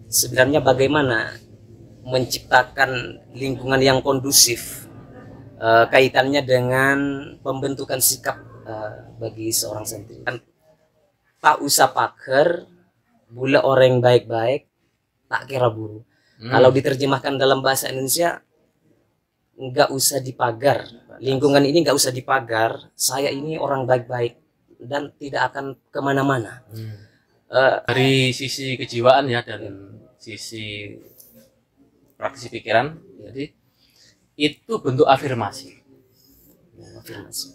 sebenarnya bagaimana menciptakan lingkungan yang kondusif, kaitannya dengan pembentukan sikap bagi seorang santri. Tak usah paker, bule orang baik-baik, tak kira buru. Kalau diterjemahkan dalam bahasa Indonesia, nggak usah dipagar. Lingkungan ini nggak usah dipagar. Saya ini orang baik-baik dan tidak akan kemana-mana. Dari sisi kejiwaan ya, dan sisi praktisi pikiran, jadi itu bentuk afirmasi.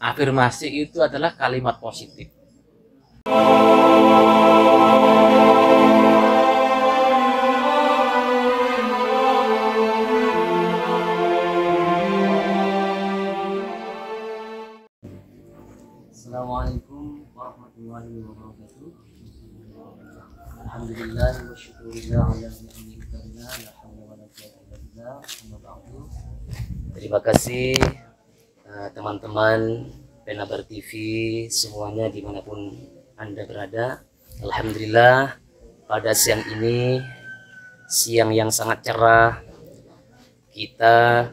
Afirmasi itu adalah kalimat positif. Assalamualaikum warahmatullahi wabarakatuh. Alhamdulillah wa syukurillah ala ni'matillah la haula wala quwwata illa billah. Amma ba'du. Terima kasih teman-teman Penabar TV semuanya dimanapun Anda berada. Alhamdulillah pada siang ini, siang yang sangat cerah, kita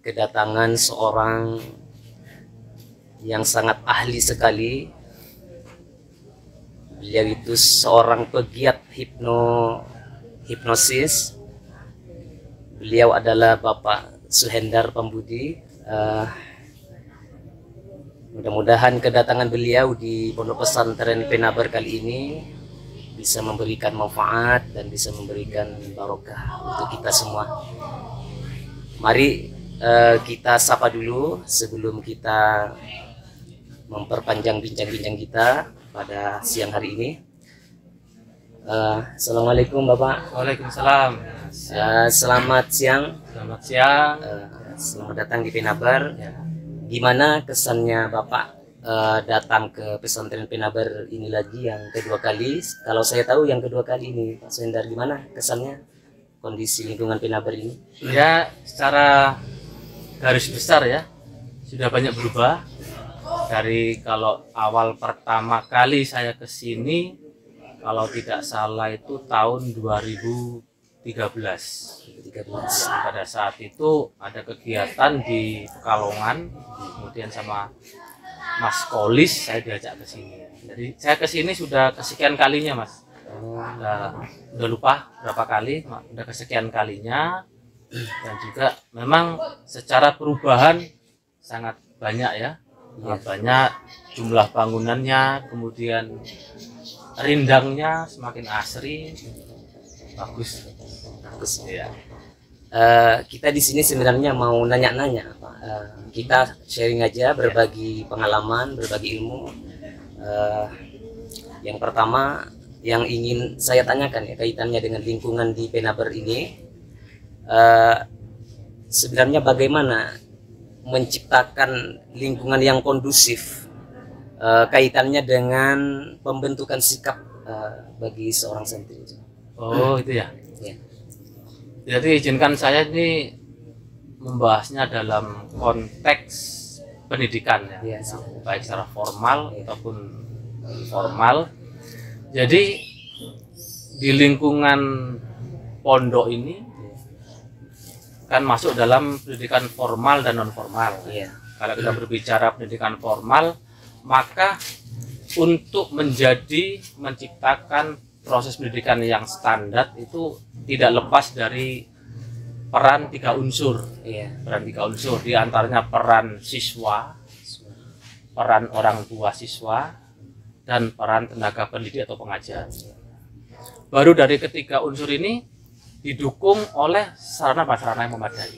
kedatangan seorang yang sangat ahli sekali. Beliau itu seorang pegiat hipnosis. Beliau adalah Bapak Suhendar Pambudi. Mudah-mudahan kedatangan beliau di Pondok Pesantren Penabar kali ini bisa memberikan manfaat dan bisa memberikan barokah untuk kita semua. Mari kita sapa dulu sebelum kita memperpanjang bincang-bincang kita pada siang hari ini. Assalamualaikum Bapak. Waalaikumsalam. Selamat siang. Selamat siang. Selamat datang di Penabar. Gimana kesannya Bapak datang ke pesantren Penabar ini lagi yang kedua kali? Kalau saya tahu yang kedua kali ini, Pak Suhendar, gimana kesannya kondisi lingkungan Penabar ini? Ya, secara garis besar ya sudah banyak berubah. Dari kalau awal pertama kali saya ke sini, kalau tidak salah itu tahun 2013. Pada saat itu ada kegiatan di Pekalongan, kemudian sama Mas Kolis saya diajak ke sini. Jadi saya ke sini sudah kesekian kalinya, Mas. Udah lupa berapa kali, udah kesekian kalinya. Dan juga memang secara perubahan sangat banyak ya. Banyak jumlah bangunannya, kemudian rindangnya semakin asri, bagus ya. Kita di sini sebenarnya mau nanya-nanya, kita sharing aja, berbagi pengalaman, berbagi ilmu. Yang pertama yang ingin saya tanyakan ya, kaitannya dengan lingkungan di Penabar ini, sebenarnya bagaimana menciptakan lingkungan yang kondusif, kaitannya dengan pembentukan sikap bagi seorang santri. Oh, itu ya. Ya. Jadi izinkan saya ini membahasnya dalam konteks pendidikan ya, baik secara formal ataupun informal. Jadi di lingkungan pondok ini kan masuk dalam pendidikan formal dan non formal. Kalau kita berbicara pendidikan formal, maka untuk menciptakan proses pendidikan yang standar itu tidak lepas dari peran tiga unsur. Peran tiga unsur, diantaranya peran siswa, peran orang tua siswa, dan peran tenaga pendidik atau pengajar. Baru dari ketiga unsur ini didukung oleh sarana prasarana yang memadai.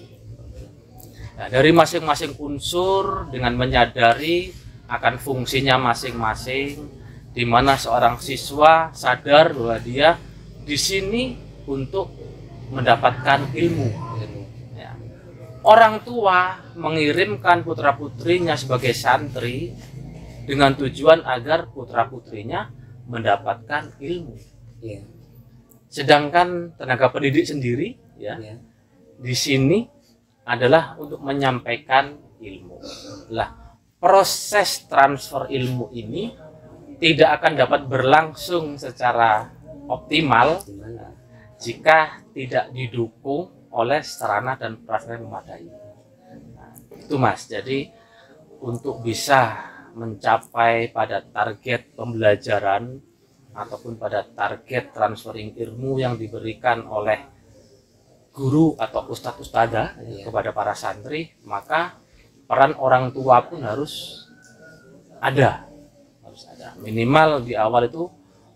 Nah, dari masing-masing unsur dengan menyadari akan fungsinya masing-masing, di mana seorang siswa sadar bahwa dia di sini untuk mendapatkan ilmu. Ya. Orang tua mengirimkan putra-putrinya sebagai santri dengan tujuan agar putra-putrinya mendapatkan ilmu. Sedangkan tenaga pendidik sendiri di sini adalah untuk menyampaikan ilmu. Proses transfer ilmu ini tidak akan dapat berlangsung secara optimal jika tidak didukung oleh sarana dan prasarana yang memadai. Nah, itu Mas. Jadi untuk bisa mencapai pada target pembelajaran ataupun pada target transferring ilmu yang diberikan oleh guru atau ustadz ustadzah kepada para santri, maka peran orang tua pun harus ada. Minimal di awal itu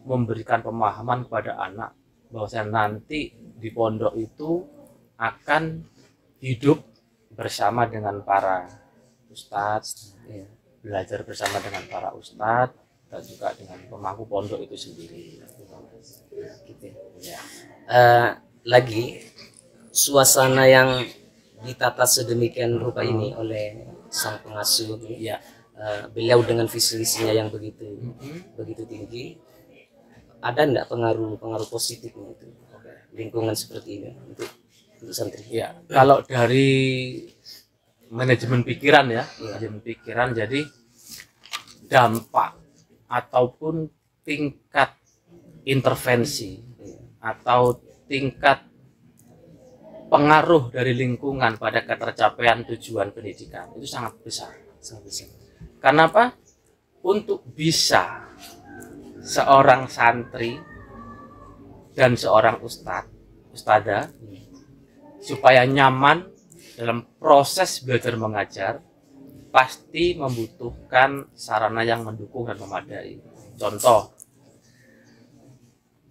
memberikan pemahaman kepada anak bahwa nanti di pondok itu akan hidup bersama dengan para ustadz, belajar bersama dengan para ustadz dan juga dengan pemangku pondok itu sendiri. Gitu. Ya. Lagi suasana yang ditata sedemikian rupa ini oleh sang pengasuh, ya, beliau dengan visi-visinya yang begitu tinggi, ada enggak pengaruh positifnya itu lingkungan seperti ini untuk santri? Ya, kalau dari manajemen pikiran ya, manajemen pikiran, jadi dampak ataupun tingkat intervensi atau tingkat pengaruh dari lingkungan pada ketercapaian tujuan pendidikan itu sangat besar. Karena apa? Untuk bisa seorang santri dan seorang ustadzah supaya nyaman dalam proses belajar mengajar, pasti membutuhkan sarana yang mendukung dan memadai. Contoh,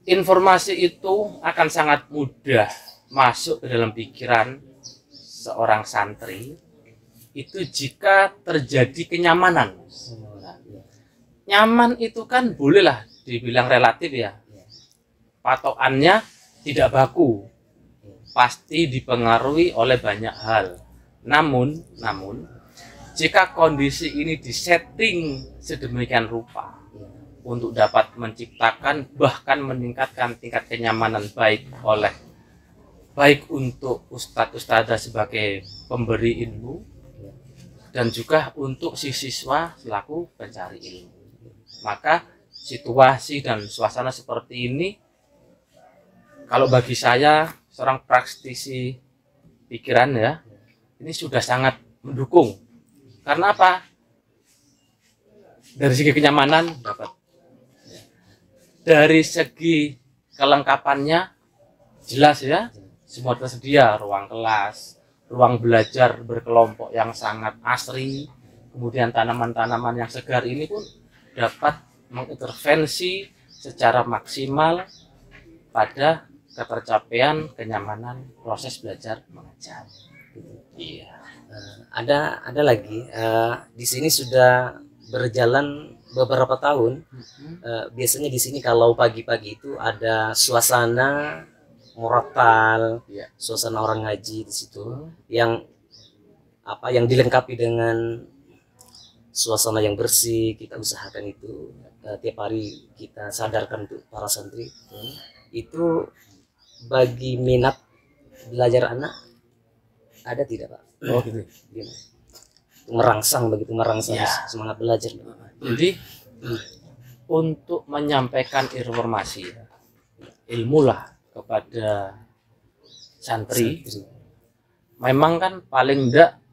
informasi itu akan sangat mudah masuk ke dalam pikiran seorang santri itu jika terjadi kenyamanan. Nyaman itu kan bolehlah dibilang relatif ya. Patokannya tidak baku, pasti dipengaruhi oleh banyak hal. Namun jika kondisi ini disetting sedemikian rupa untuk dapat menciptakan bahkan meningkatkan tingkat kenyamanan baik untuk ustadz ustadzah sebagai pemberi ilmu dan juga untuk si siswa selaku pencari ilmu, maka situasi dan suasana seperti ini kalau bagi saya seorang praktisi pikiran ya, ini sudah sangat mendukung. Karena apa? Dari segi kenyamanan dapat, dari segi kelengkapannya jelas ya, semua tersedia, ruang kelas, ruang belajar berkelompok yang sangat asri, kemudian tanaman-tanaman yang segar ini pun dapat mengintervensi secara maksimal pada ketercapaian kenyamanan proses belajar mengajar. Iya. Ada lagi di sini sudah berjalan beberapa tahun. Biasanya di sini kalau pagi-pagi itu ada suasana murattal, suasana orang ngaji di situ yang dilengkapi dengan suasana yang bersih. Kita usahakan itu tiap hari kita sadarkan untuk para santri. Itu bagi minat belajar anak ada tidak Pak? Oh gitu. Merangsang semangat belajar. Jadi untuk menyampaikan informasi ilmu lah kepada santri, memang kan paling enggak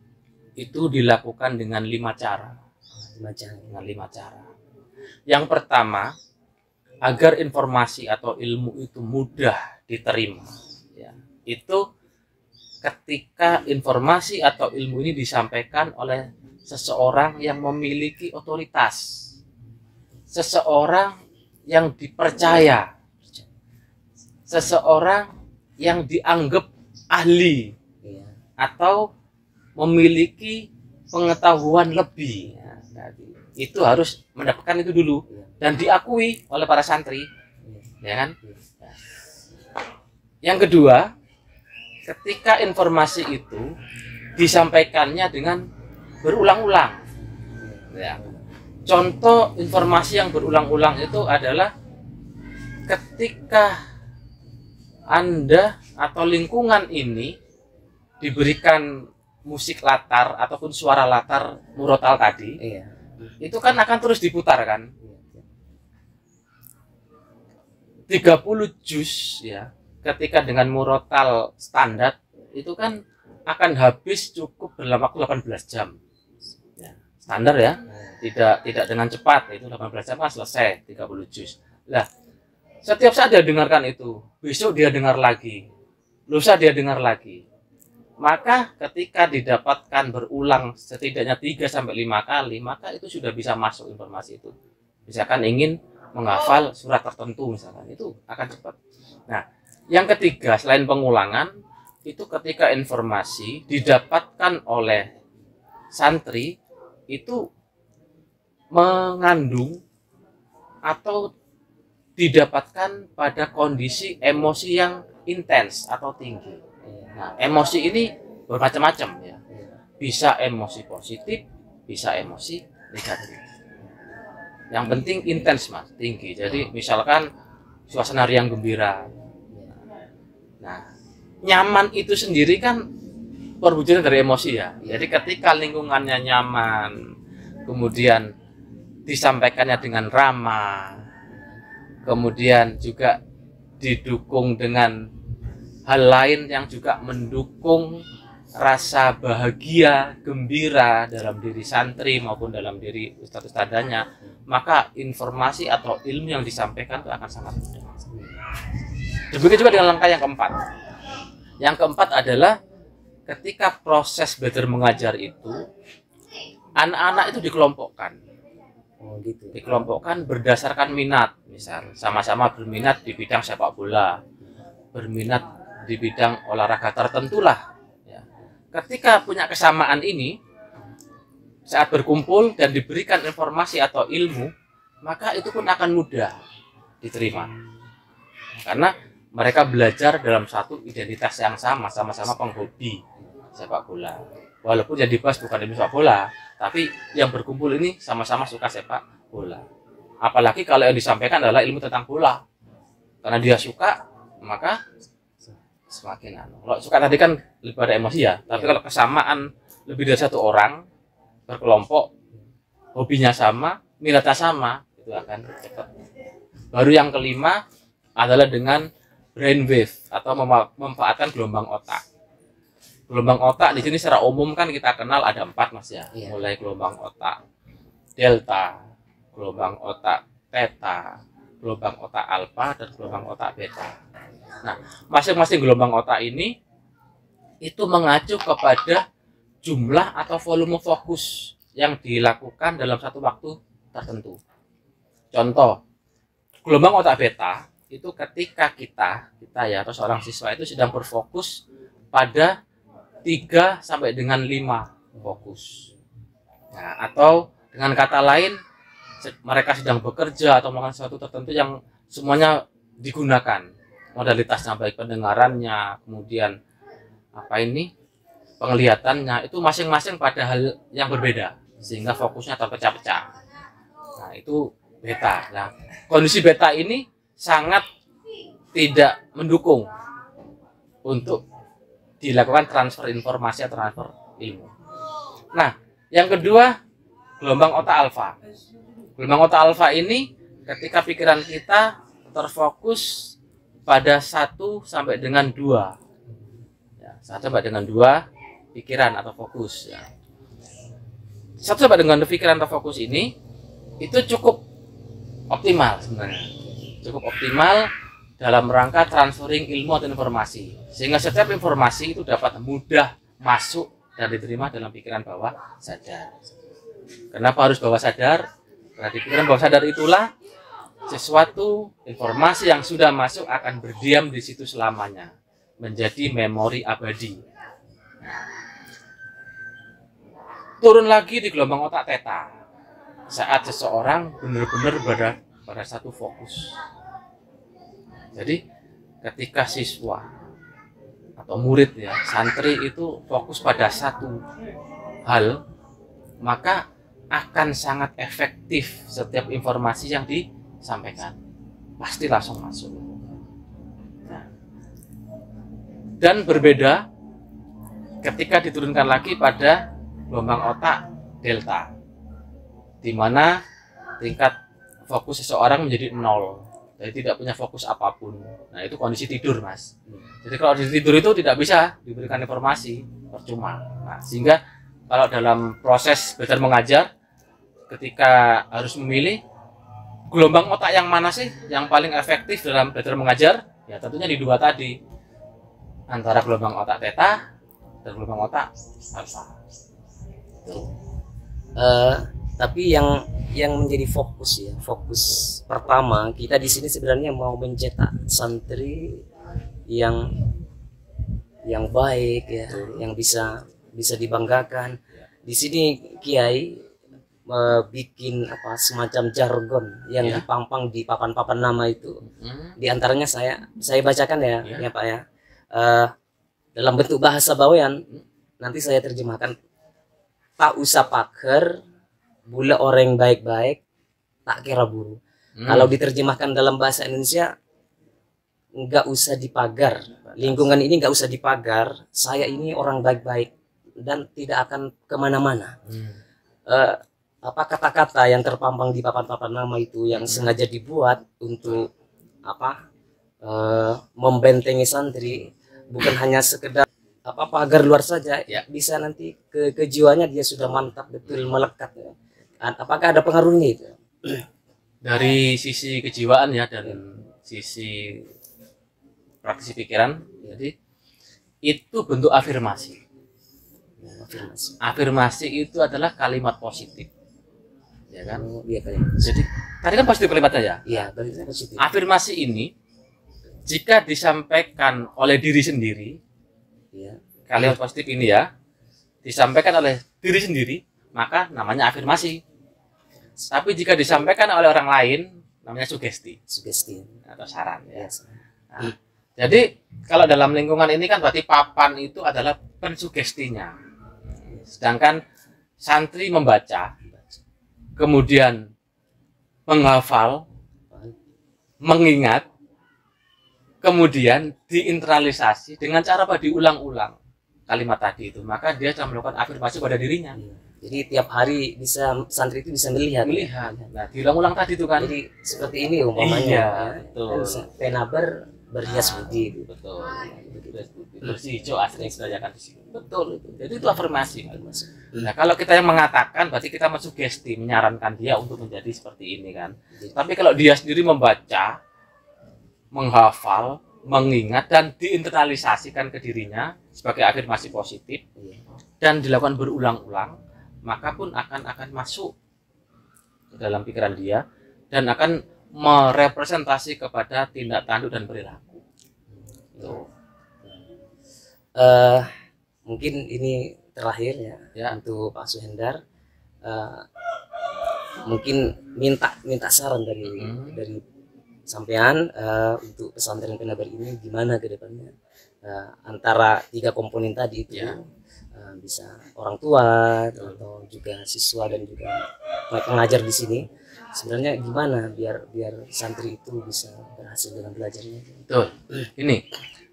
itu dilakukan dengan 5 cara. Yang pertama, agar informasi atau ilmu itu mudah diterima ya, itu ketika informasi atau ilmu ini disampaikan oleh seseorang yang memiliki otoritas, seseorang yang dipercaya, seseorang yang dianggap ahli atau memiliki pengetahuan lebih ya, itu harus mendapatkan itu dulu dan diakui oleh para santri, ya kan? Yang kedua, ketika informasi itu disampaikannya dengan berulang-ulang ya. Contoh informasi yang berulang-ulang itu adalah ketika Anda atau lingkungan ini diberikan musik latar ataupun suara latar murotal tadi, itu kan akan terus diputar kan, 30 juz ya, ketika dengan murotal standar itu kan akan habis cukup dalam waktu 18 jam. Ya, standar ya. Tidak dengan cepat, itu 18 jam kan selesai 30 juz. Lah, setiap saat dia dengarkan itu, besok dia dengar lagi, lusa dia dengar lagi. Maka ketika didapatkan berulang setidaknya 3 sampai 5 kali, maka itu sudah bisa masuk informasi itu. Misalkan ingin menghafal surat tertentu misalkan, itu akan cepat. Nah, yang ketiga selain pengulangan, itu ketika informasi didapatkan oleh santri itu mengandung atau didapatkan pada kondisi emosi yang intens atau tinggi. Nah, emosi ini bermacam-macam ya. Bisa emosi positif, bisa emosi negatif. Yang penting intens Mas, tinggi. Jadi misalkan suasana riang gembira. Nah, nyaman itu sendiri kan perwujudan dari emosi ya. Jadi ketika lingkungannya nyaman, kemudian disampaikannya dengan ramah, kemudian juga didukung dengan hal lain yang juga mendukung rasa bahagia, gembira dalam diri santri maupun dalam diri ustadz-ustadzanya, maka informasi atau ilmu yang disampaikan itu akan sangat mudah. Demikian juga dengan langkah yang keempat. Yang keempat adalah ketika proses belajar mengajar itu, anak-anak itu dikelompokkan. Gitu. Dikelompokkan berdasarkan minat, misal sama-sama berminat di bidang sepak bola, berminat di bidang olahraga tertentu lah. Ya. Ketika punya kesamaan ini, saat berkumpul dan diberikan informasi atau ilmu, maka itu pun akan mudah diterima. Karena mereka belajar dalam satu identitas yang sama, sama-sama penghobi sepak bola. Walaupun yang dibahas bukan ilmu sepak bola, tapi yang berkumpul ini sama-sama suka sepak bola. Apalagi kalau yang disampaikan adalah ilmu tentang bola. Karena dia suka, maka semakin Kalau suka tadi kan lebih pada emosi ya. Tapi kalau kesamaan lebih dari satu orang berkelompok, hobinya sama, minatnya sama, itu akan cepat. Baru yang kelima adalah dengan brainwave atau memanfaatkan gelombang otak. Gelombang otak di sini secara umum kan kita kenal ada 4 Mas ya. Mulai gelombang otak delta, gelombang otak theta, gelombang otak alfa, dan gelombang otak beta. Nah, masing-masing gelombang otak ini itu mengacu kepada jumlah atau volume fokus yang dilakukan dalam satu waktu tertentu. Contoh, gelombang otak beta itu ketika kita ya atau seorang siswa itu sedang berfokus pada 3 sampai dengan 5 fokus. Nah, atau dengan kata lain, mereka sedang bekerja atau melakukan sesuatu tertentu yang semuanya digunakan. Modalitasnya baik pendengarannya, kemudian penglihatannya, itu masing-masing pada hal yang berbeda sehingga fokusnya terpecah-pecah. Nah, itu beta. Nah, kondisi beta ini sangat tidak mendukung untuk dilakukan transfer informasi atau transfer ilmu. Nah, yang kedua, gelombang otak alfa. Gelombang otak alfa ini ketika pikiran kita terfokus pada 1 sampai dengan 2. Ya, 1 sampai dengan 2 pikiran atau fokus ya. 1 sampai dengan 2 pikiran atau fokus ini itu cukup optimal sebenarnya. Cukup optimal dalam rangka transferring ilmu atau informasi, sehingga setiap informasi itu dapat mudah masuk dan diterima dalam pikiran bawah sadar. Kenapa harus bawah sadar? Karena di pikiran bawah sadar itulah sesuatu informasi yang sudah masuk akan berdiam di situ selamanya, menjadi memori abadi. Turun lagi di gelombang otak theta, saat seseorang benar-benar berada pada satu fokus. Jadi ketika siswa atau murid ya, santri itu fokus pada satu hal, maka akan sangat efektif setiap informasi yang disampaikan. Pasti langsung masuk. Nah, dan berbeda ketika diturunkan lagi pada gelombang otak delta, di mana tingkat fokus seseorang menjadi 0. jadi tidak punya fokus apapun. Nah itu kondisi tidur Mas. Jadi kalau di tidur itu tidak bisa diberikan informasi, percuma. Nah sehingga kalau dalam proses belajar mengajar, ketika harus memilih gelombang otak yang mana sih yang paling efektif dalam belajar mengajar, ya tentunya di dua tadi, antara gelombang otak theta dan gelombang otak alfa. Tapi yang menjadi fokus ya, fokus pertama kita di sini sebenarnya mau mencetak santri yang baik ya, yang bisa dibanggakan. Di sini Kiai bikin apa semacam jargon yang dipampang di papan-papan nama itu. Di antaranya saya bacakan ya Pak ya. Dalam bentuk bahasa Bawean nanti saya terjemahkan. Tak usah paker, bula orang baik-baik, tak kira buru. Kalau diterjemahkan dalam bahasa Indonesia, nggak usah dipagar. Lingkungan ini nggak usah dipagar. Saya ini orang baik-baik dan tidak akan kemana-mana. Apa kata-kata yang terpampang di papan-papan nama itu yang sengaja dibuat untuk apa membentengi santri, bukan hanya sekedar apa pagar luar saja ya, bisa nanti ke jiwanya dia sudah mantap betul melekat ya. Apakah ada pengaruhnya itu dari sisi kejiwaan ya dan sisi praktisi pikiran? Jadi itu bentuk afirmasi. Afirmasi itu adalah kalimat positif, ya kan? Jadi tadi kan positif kalimatnya ya. Iya, positif. Afirmasi ini jika disampaikan oleh diri sendiri, ya, kalimat positif ini ya disampaikan oleh diri sendiri, maka namanya afirmasi. Tapi jika disampaikan oleh orang lain, namanya sugesti atau saran ya. Nah, jadi kalau dalam lingkungan ini kan berarti papan itu adalah pensugestinya. Sedangkan santri membaca, kemudian menghafal, mengingat, kemudian diinternalisasi dengan cara apa? Diulang-ulang kalimat tadi itu. Maka dia sudah melakukan afirmasi pada dirinya. Jadi tiap hari santri itu bisa melihat. Nah, diulang-ulang tadi itu kan. Jadi seperti ini umpamanya. Betul. Penaber berhias budi. Betul. Bersih hijau asli yang di sini. Betul itu. Jadi itu afirmasi. Nah, kalau kita yang mengatakan berarti kita mensugesti, menyarankan dia untuk menjadi seperti ini kan. Tapi kalau dia sendiri membaca, menghafal, mengingat dan diinternalisasikan ke dirinya sebagai afirmasi positif dan dilakukan berulang-ulang, maka pun akan masuk ke dalam pikiran dia dan akan merepresentasi kepada tindak tanduk dan perilaku. Mungkin ini terakhir ya untuk Pak Suhendar. Mungkin minta saran dari sampean untuk pesantren Penabar ini gimana ke depannya, antara 3 komponen tadi itu bisa orang tua atau juga siswa dan juga pengajar di sini, sebenarnya gimana biar santri itu bisa berhasil dalam belajarnya. Betul. Ini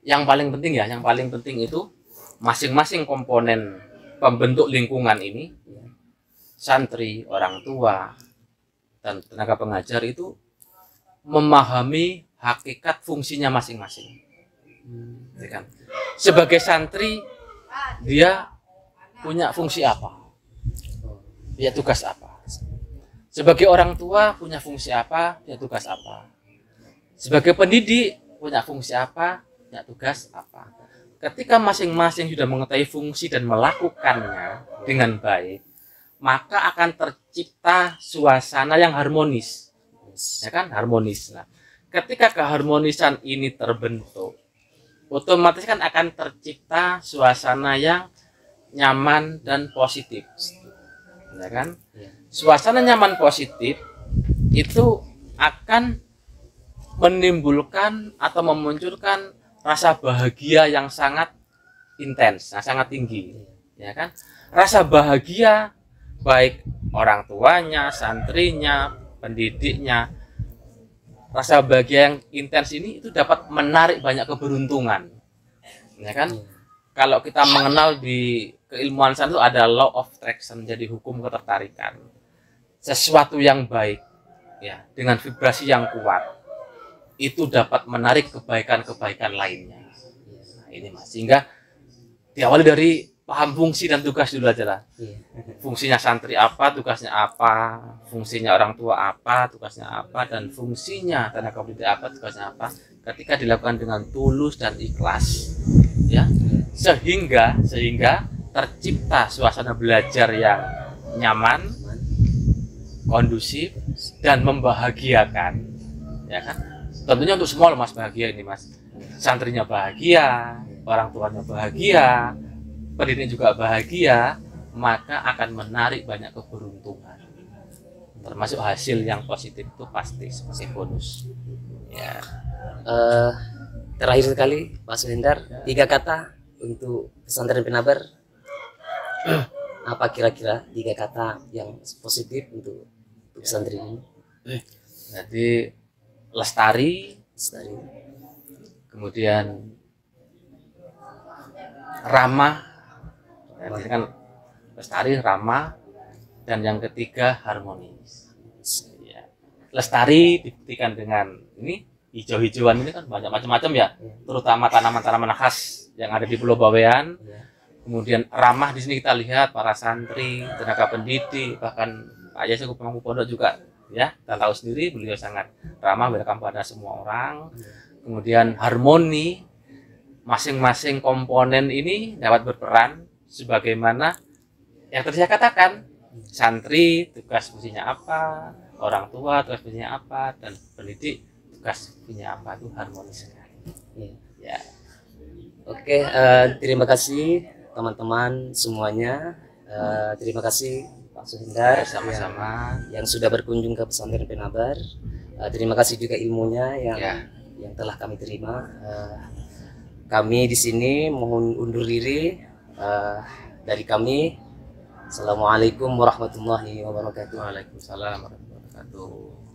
yang paling penting ya, yang paling penting itu masing-masing komponen pembentuk lingkungan ini, santri, orang tua dan tenaga pengajar itu memahami hakikat fungsinya masing-masing. Sebagai santri dia punya fungsi apa? Dia tugas apa? Sebagai orang tua punya fungsi apa? Dia tugas apa? Sebagai pendidik punya fungsi apa? Dia tugas apa? Ketika masing-masing sudah mengetahui fungsi dan melakukannya dengan baik, maka akan tercipta suasana yang harmonis. Ya kan, harmonis. Nah, ketika keharmonisan ini terbentuk, otomatis kan akan tercipta suasana yang nyaman dan positif. Ya kan? Suasana nyaman positif itu akan menimbulkan atau memunculkan rasa bahagia yang sangat intens, sangat tinggi. Ya kan? Rasa bahagia baik orang tuanya, santrinya, pendidiknya, rasa bahagia yang intens ini itu dapat menarik banyak keberuntungan, ya kan? Kalau kita mengenal di keilmuan sana itu ada law of attraction, jadi hukum ketertarikan. Sesuatu yang baik, ya, dengan vibrasi yang kuat, itu dapat menarik kebaikan-kebaikan lainnya. Nah, ini Mas, sehingga diawali dari paham fungsi dan tugas dulu aja lah. Fungsinya santri apa, tugasnya apa, fungsinya orang tua apa, tugasnya apa, dan fungsinya tenaga pendidik apa, tugasnya apa. Ketika dilakukan dengan tulus dan ikhlas, ya, sehingga tercipta suasana belajar yang nyaman, kondusif, dan membahagiakan, ya kan? Tentunya untuk semua Mas bahagia ini Mas. Santrinya bahagia, orang tuanya bahagia, pendidik juga bahagia, maka akan menarik banyak keberuntungan. Termasuk hasil yang positif itu pasti sebagai bonus. Ya. Terakhir sekali Pak Suhendar, 3 kata untuk pesantren Penabar. Apa kira-kira 3 kata yang positif untuk pesantren ini? Jadi lestari, kemudian ramah. Jadi kan lestari, ramah, dan yang ketiga harmonis. Ya. Lestari dibuktikan dengan ini hijau-hijauan ini kan banyak macam-macam ya, terutama tanaman-tanaman khas yang ada di Pulau Bawean. Kemudian ramah, di sini kita lihat para santri, tenaga pendidik, bahkan Pak Yasa Pemangku Pondok juga, ya kita tahu sendiri beliau sangat ramah, welcome pada semua orang. Kemudian harmoni, masing-masing komponen ini dapat berperan sebagaimana yang tadi saya katakan, santri tugas fungsinya apa, orang tua tugas fungsinya apa, dan pendidik tugas fungsinya apa, itu harmonis sekali. Ya. Oke, terima kasih teman-teman semuanya. Terima kasih Pak Suhendar, sama-sama yang sudah berkunjung ke pesantren Penabar. Terima kasih juga ilmunya yang telah kami terima. Kami di sini mohon undur diri. Dari kami, Assalamualaikum warahmatullahi wabarakatuh. Waalaikumsalam warahmatullahi wabarakatuh.